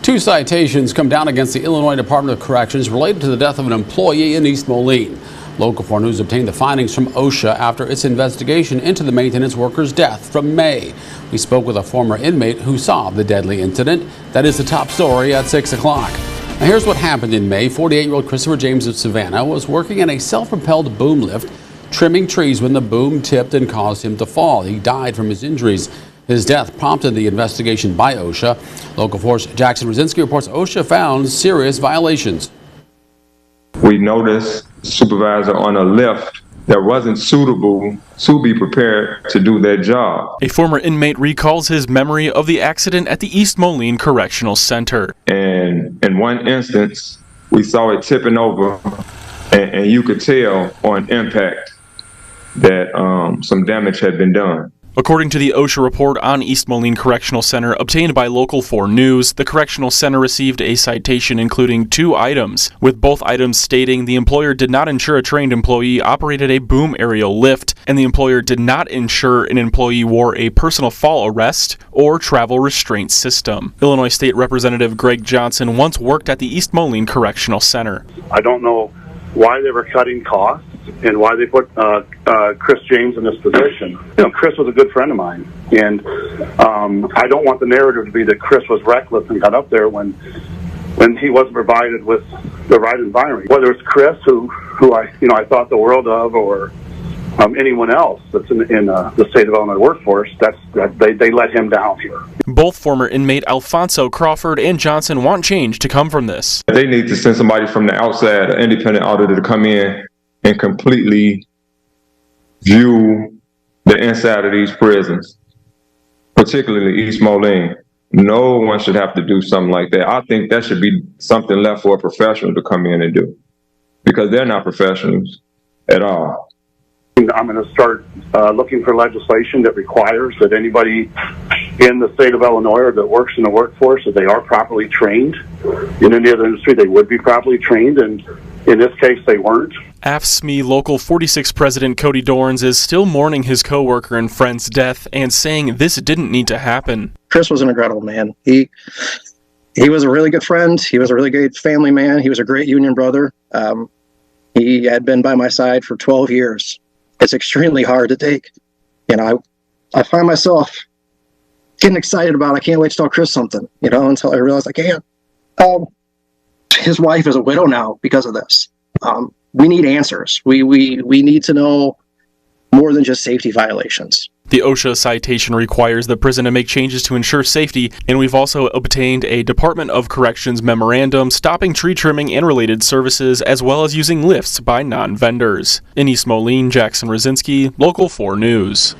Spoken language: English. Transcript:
Two citations come down against the Illinois Department of Corrections related to the death of an employee in East Moline. Local 4 News obtained the findings from OSHA after its investigation into the maintenance worker's death from May. We spoke with a former inmate who saw the deadly incident. That is the top story at 6 o'clock. Now here's what happened in May. 48-year-old Christopher James of Savannah was working in a self-propelled boom lift, trimming trees when the boom tipped and caused him to fall. He died from his injuries. His death prompted the investigation by OSHA. Local 4's Jackson Rosinski reports OSHA found serious violations. We noticed supervisor on a lift that wasn't suitable to be prepared to do their job. A former inmate recalls his memory of the accident at the East Moline Correctional Center. And in one instance, we saw it tipping over, and you could tell on impact that some damage had been done. According to the OSHA report on East Moline Correctional Center obtained by Local 4 News, the Correctional Center received a citation including 2 items, with both items stating the employer did not ensure a trained employee operated a boom aerial lift, and the employer did not ensure an employee wore a personal fall arrest or travel restraint system. Illinois State Representative Greg Johnson once worked at the East Moline Correctional Center. I don't know why they were cutting costs and why they put Chris James in this position. You know, Chris was a good friend of mine, and I don't want the narrative to be that Chris was reckless and got up there when he wasn't provided with the right environment. Whether it's Chris, who I thought the world of, or anyone else that's in the state of Illinois workforce, they let him down here. Both former inmate Alfonso Crawford and Johnson want change to come from this. They need to send somebody from the outside, an independent auditor, to come in and completely view the inside of these prisons, particularly East Moline. No one should have to do something like that. I think that should be something left for a professional to come in and do, because they're not professionals at all. I'm going to start looking for legislation that requires that anybody in the state of Illinois or that works in the workforce, that they are properly trained. In any other industry, they would be properly trained, and in this case, they weren't. AFSCME Local 46 President Cody Dorns is still mourning his co-worker and friend's death and saying this didn't need to happen. Chris was an incredible man. He was a really good friend. He was a really good family man. He was a great union brother. He had been by my side for 12 years. It's extremely hard to take. You know, I find myself getting excited about, I can't wait to tell Chris something, until I realize I can't. His wife is a widow now because of this. We need answers. We need to know more than just safety violations. The OSHA citation requires the prison to make changes to ensure safety, and we've also obtained a Department of Corrections memorandum stopping tree trimming and related services, as well as using lifts by non-vendors. In East Moline, Jackson Rosinski, Local 4 News.